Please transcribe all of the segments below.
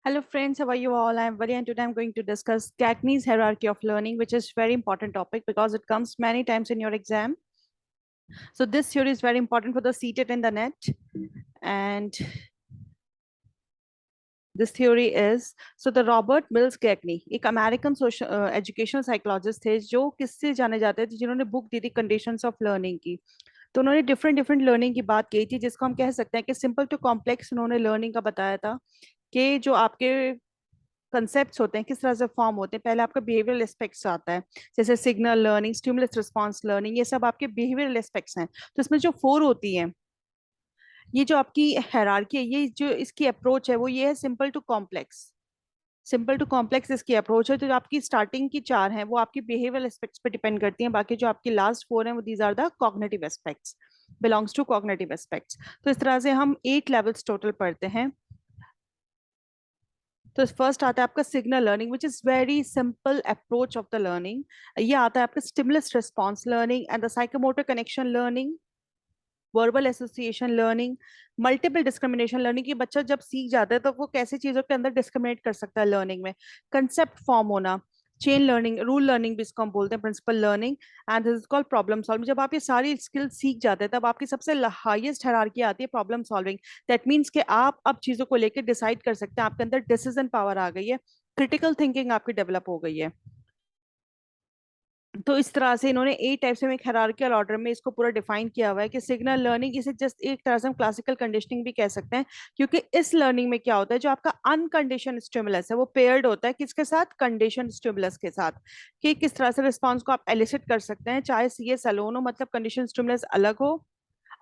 Hello friends, how are you all? I'm Vali and today I'm going to discuss Cagney's hierarchy of learning, which is very important topic because it comes many times in your exam. So this theory is very important for the CTET and the NET. And this theory is, so the Robert Mills Cagney, एक American social educational psychologist थे जो किससे जाने जाते थे, जिन्होंने book दी थी conditions of learning की। तो उन्होंने डिफरेंट डिफरेंट लर्निंग की बात की थी, जिसको हम कह सकते हैं कि सिंपल टू कॉम्प्लेक्स उन्होंने लर्निंग का बताया था कि जो आपके कंसेप्ट होते हैं किस तरह से फॉर्म होते हैं। पहले आपका बिहेवियरल एस्पेक्ट्स आता है, जैसे signal learning, stimulus response learning, ये सब आपके बिहेवियरल एस्पेक्ट्स हैं। तो इसमें जो फोर होती हैं, ये जो आपकी हायरार्की है, ये जो इसकी अप्रोच है वो ये है simple to complex. Simple to complex इसकी अप्रोच है। तो जो आपकी स्टार्टिंग की चार हैं वो आपकी बिहेवियरल एस्पेक्ट्स पे डिपेंड करती हैं, बाकी जो आपकी लास्ट फोर हैं वो these are the cognitive aspects, belongs to cognitive aspects. तो इस तरह से हम 8 लेवल्स टोटल पढ़ते हैं। तो फर्स्ट आता है आपका signal learning, which is very simple approach of the learning. ये आता है आपका stimulus response learning and the psychomotor connection learning, verbal association learning, multiple discrimination learning. की बच्चा जब सीख जाता है तो वो कैसे चीजों के अंदर डिस्क्रिमिनेट कर सकता है लर्निंग में, कंसेप्ट फॉर्म होना, चेन लर्निंग, रूल लर्निंग भी इसको हम बोलते हैं, principle learning, and this is called problem solving. जब आप ये सारी स्किल सीख जाते हैं तब आपकी सबसे हाईएस्ट हायरार्की आती है प्रॉब्लम सॉल्विंग। दैट मीन्स कि आप अब चीजों को लेकर डिसाइड कर सकते हैं, आपके अंदर डिसीजन पावर आ गई है, क्रिटिकल थिंकिंग आपकी डेवलप हो गई है। तो इस तरह से इन्होंने 8 टाइप से एक हायरार्किकल ऑर्डर में इसको पूरा डिफाइन किया हुआ है कि सिग्नल लर्निंग, इसे जस्ट एक तरह से हम क्लासिकल कंडीशनिंग भी कह सकते हैं, क्योंकि इस लर्निंग में क्या होता है, जो आपका अनकंडीशन स्टिमुलस है वो पेयर्ड होता है किसके साथ, कंडीशन स्टिमुलस के साथ, कि किस तरह से रिस्पॉन्स को आप एलिसिट कर सकते हैं, चाहे सी एस अलोन हो, मतलब कंडीशन स्टिमुलस अलग हो,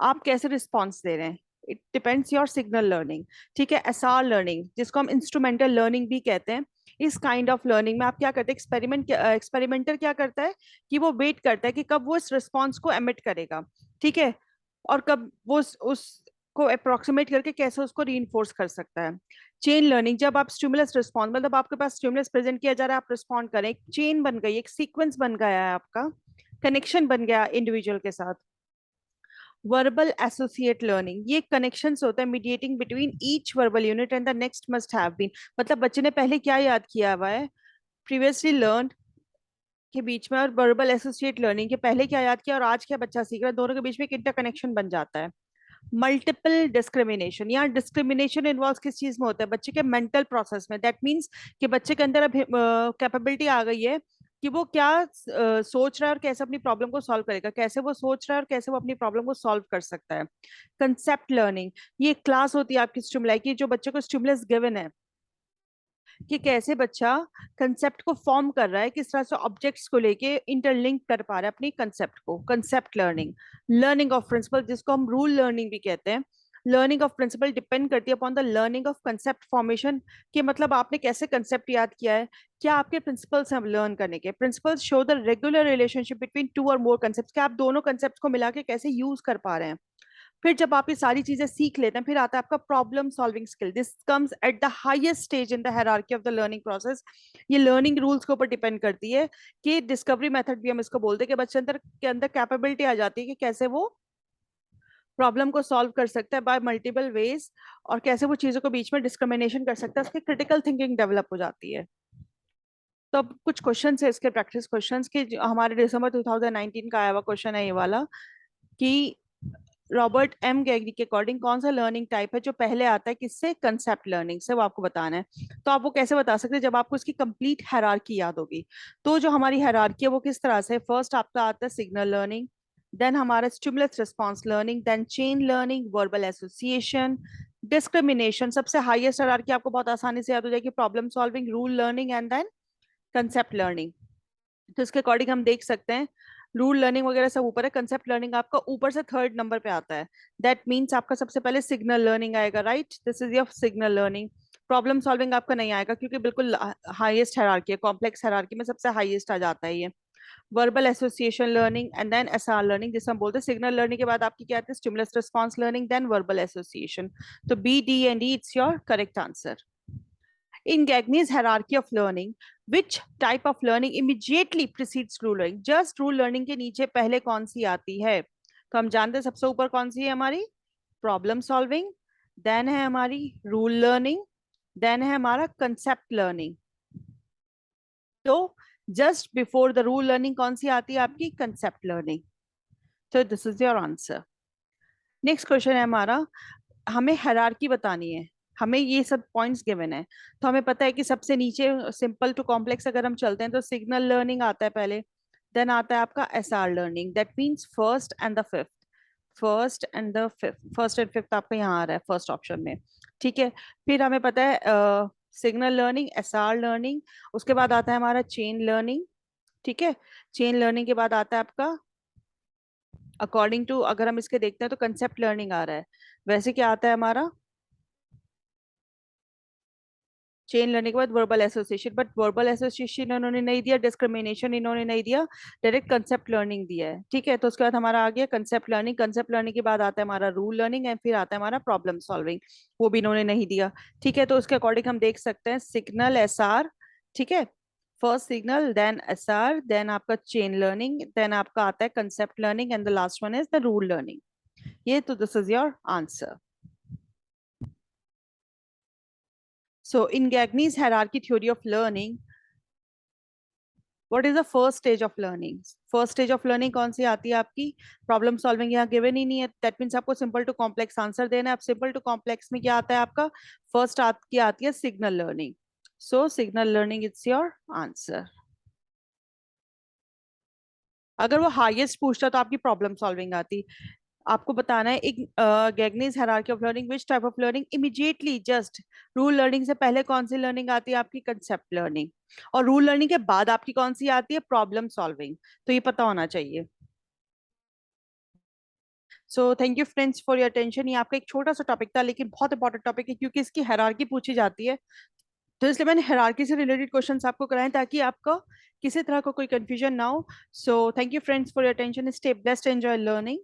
आप कैसे रिस्पॉन्स दे रहे हैं, it depends your signal learning. ठीक है, एसआर लर्निंग, जिसको हम इंस्ट्रूमेंटल लर्निंग भी कहते हैं। इस काइंड ऑफ लर्निंग में आप क्या करते हैं, एक्सपेरिमेंटर क्या करता है कि वो वेट करता है कि कब वो इस रिस्पॉन्स को एमिट करेगा, ठीक है, और कब वो उसको अप्रोक्सीमेट करके कैसे उसको रीइंफोर्स कर सकता है। चेन लर्निंग, जब आप स्टिमुलस रिस्पॉन्स, मतलब आपके पास स्टिमुलस प्रेजेंट किया जा रहा है, आप रिस्पॉन्ड करें, एक चेन बन गई, एक सीक्वेंस बन गया है आपका, कनेक्शन बन गया इंडिविजुअल के साथ। वर्बल एसोसिएट लर्निंग, ये कनेक्शंस होता है mediating between each verbal unit and the next must have been. मतलब बच्चे ने पहले क्या याद किया हुआ है, प्रीवियसली लर्न के बीच में, और वर्बल एसोसिएट लर्निंग के पहले क्या याद किया और आज क्या बच्चा सीख रहा है, दोनों के बीच में एक इंटरकनेक्शन बन जाता है। मल्टीपल डिस्क्रिमिनेशन, यहाँ डिस्क्रिमिनेशन इन्वॉल्व किस चीज में होता है, बच्चे के मेंटल प्रोसेस में। दैट मीन्स कि बच्चे के अंदर अब कैपेबिलिटी आ गई है कि वो क्या सोच रहा है और कैसे अपनी प्रॉब्लम को सॉल्व करेगा, कैसे वो सोच रहा है और कैसे वो अपनी प्रॉब्लम को सॉल्व कर सकता है। कंसेप्ट लर्निंग, ये क्लास होती है आपकी स्टिमुलाई की, जो बच्चे को स्टिमुलस गिवन है कि कैसे बच्चा कंसेप्ट को फॉर्म कर रहा है, किस तरह से ऑब्जेक्ट्स को लेके इंटरलिंक कर पा रहा है अपनी कंसेप्ट को, concept learning. Learning of principle, जिसको हम रूल लर्निंग भी कहते हैं। लर्निंग ऑफ प्रिंसिपल डिपेंड करती है upon the learning of concept formation, कि मतलब आपने कैसे कंसेप्ट याद किया है, क्या आपके प्रिंसिपल्स हैं लर्न करने के। Principles show the regular relationship between two और मोर कंसेप्ट, क्या आप दोनों कंसेप्ट को मिला के कैसे यूज कर पा रहे हैं। फिर जब आप ये सारी चीजें सीख लेते हैं, फिर आता है आपका problem solving skill. This comes at the highest stage in the hierarchy of the learning process. ये लर्निंग रूल्स के ऊपर डिपेंड करती है, कि डिस्कवरी मेथड भी हम इसको बोलते हैं, कि बच्चे अंदर कैपेबिलिटी आ जाती है कि कैसे वो प्रॉब्लम को सॉल्व कर सकता है बाय मल्टीपल वेज, और कैसे वो चीजों को बीच में डिस्क्रिमिनेशन कर सकता है, उसकी क्रिटिकल थिंकिंग डेवलप हो जाती है। तो अब कुछ क्वेश्चन है इसके, प्रैक्टिस क्वेश्चन के, हमारे दिसंबर 2019 का आया हुआ क्वेश्चन है ये वाला, कि रॉबर्ट एम गैगरी के अकॉर्डिंग कौन सा लर्निंग टाइप है जो पहले आता है किससे, कंसेप्ट लर्निंग से, वो आपको बताना है। तो आप वो कैसे बता सकते हैं, जब आपको इसकी कंप्लीट हायरार्की याद होगी। तो जो हमारी हायरार्की है वो किस तरह से, फर्स्ट आपका आता है सिग्नल लर्निंग, देन हमारा stimulus response learning, then chain learning, verbal association, discrimination, सबसे हाईएस्ट हायरार्की आपको बहुत आसानी से याद हो जाएगी, problem solving, rule learning, and then concept learning. तो इसके अकॉर्डिंग हम देख सकते हैं रूल लर्निंग वगैरह सब ऊपर है, कंसेप्ट लर्निंग आपका ऊपर से थर्ड नंबर पे आता है। दैट मीन्स आपका सबसे पहले सिग्नल लर्निंग आएगा, right, this is your signal learning. Problem solving आपका नहीं आएगा क्योंकि बिल्कुल हाईएस्ट हायरार्की है, कॉम्प्लेक्स हायरार्की में सबसे हाईएस्ट आ जाता है ये। Verbal association learning and then SR learning, जिसे हम बोलते हैं सिग्नल लर्निंग के बाद आपकी क्या आती है, stimulus response learning, then verbal association. तो B D and E, it's your correct answer. In Gagne's hierarchy of learning, which type of learning immediately precedes rule learning? Just rule learning के नीचे पहले कौन सी आती है? तो हम जानते हैं सबसे ऊपर कौन सी है हमारी, प्रॉब्लम सॉल्विंग, देन है हमारी रूल लर्निंग, देन है हमारा कंसेप्ट लर्निंग। तो just before the rule learning कौन सी आती है आपकी? Concept learning. तो this is your answer. Next question है हमारा, हमें हायरार्की बतानी है। हमें ये सब पॉइंट्स गिवन है, तो हमें पता है कि सबसे नीचे सिंपल टू कॉम्प्लेक्स अगर हम चलते हैं तो सिग्नल लर्निंग आता है पहले, देन आता है आपका SR learning, that means first and the fifth. First and fifth आपका यहाँ आ रहा है फर्स्ट ऑप्शन में। ठीक है, फिर हमें पता है सिग्नल लर्निंग, एसआर लर्निंग, उसके बाद आता है हमारा चेन लर्निंग। ठीक है, चेन लर्निंग के बाद आता है आपका, अकॉर्डिंग टू अगर हम इसके देखते हैं तो कंसेप्ट लर्निंग आ रहा है। वैसे क्या आता है हमारा? चेन लर्निंग के बाद verbal association, but verbal association इन्होंने नहीं दिया, डिस्क्रिमिनेशन इन्होंने नहीं दिया, डायरेक्ट कंसेप्ट लर्निंग दिया है। ठीक है, तो उसके बाद हमारा आ गया कंसेप्ट लर्निंग। कंसेप्ट लर्निंग के बाद आता है हमारा रूल लर्निंग एंड फिर आता है हमारा प्रॉब्लम सॉल्विंग, वो भी इन्होंने नहीं दिया। ठीक है, तो उसके अकॉर्डिंग हम देख सकते हैं सिग्नल एसआर। ठीक है, first signal then SR then आपका चेन लर्निंग देन आपका आता है concept learning and the last one is the rule learning. ये तो this is your answer. So in Gagne's hierarchy theory of learning, what is the first stage of learning? First stage of learning कौन सी आती है आपकी? Problem solving यहाँ given ही नहीं है, दैट मीन्स आपको सिंपल टू कॉम्प्लेक्स आंसर देना है। अब सिंपल टू कॉम्प्लेक्स में क्या आता है आपका? फर्स्ट की आती है signal learning. So signal learning it's your answer. अगर वो हाईएस्ट पूछता तो आपकी प्रॉब्लम सॉल्विंग आती। आपको बताना है एक Gagne's hierarchy of learning, which type of learning immediately just rule learning से पहले कौन सी लर्निंग आती है आपकी? Concept learning. और रूल लर्निंग के बाद आपकी कौन सी आती है? Problem solving. तो ये पता होना चाहिए। So thank you friends for your attention. ये आपका एक छोटा सा टॉपिक था लेकिन बहुत इंपॉर्टेंट टॉपिक है क्योंकि इसकी हायरार्की पूछी जाती है, तो इसलिए मैंने हायरार्की से रिलेटेड क्वेश्चंस आपको कराए ताकि आपको किसी तरह का कोई कंफ्यूजन ना हो। सो thank you friends for your attention. Stay blessed, enjoy learning.